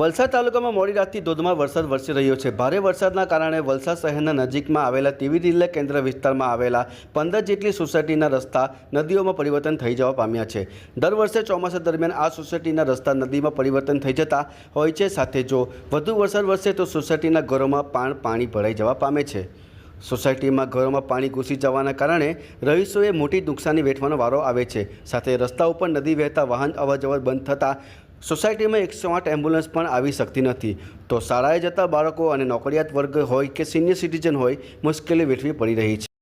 વલસાડ તાલુકામાં મોડી રાતથી ધોધમાર વરસાદ વરસી રહ્યો છે। ભારે વરસાદના કારણે વલસાડ શહેરના નજીકમાં આવેલા ટીવી રિલે કેન્દ્ર વિસ્તારમાં આવેલા 15 જેટલી સોસાયટીના રસ્તા નદીઓમાં પરિવર્તન થઈ જવા પામ્યા છે। દર વર્ષે ચોમાસા દરમિયાન આ સોસાયટીના રસ્તા નદીમાં પરિવર્તન થઈ જતા હોય છે। સાથે જો વધુ વરસાદ વરસે તો સોસાયટીના ઘરોમાં પાણી ભરાઈ જવા પામે છે। સોસાયટીમાં ઘરોમાં પાણી ઘૂસી જવાના કારણે રહીશોએ મોટી નુકસાની વેઠવાનો વારો આવે છે। સાથે રસ્તા ઉપર નદી વહેતા વાહન અવરજવર બંધ થતાં સોસાયટીમાં 108 એમ્બ્યુલન્સ પણ આવી શકતી નથી। તો શાળાએ જતા બાળકો અને નોકરિયાત વર્ગ હોય કે સિનિયર સિટીઝન હોય મુશ્કેલી વેઠવી પડી રહી છે।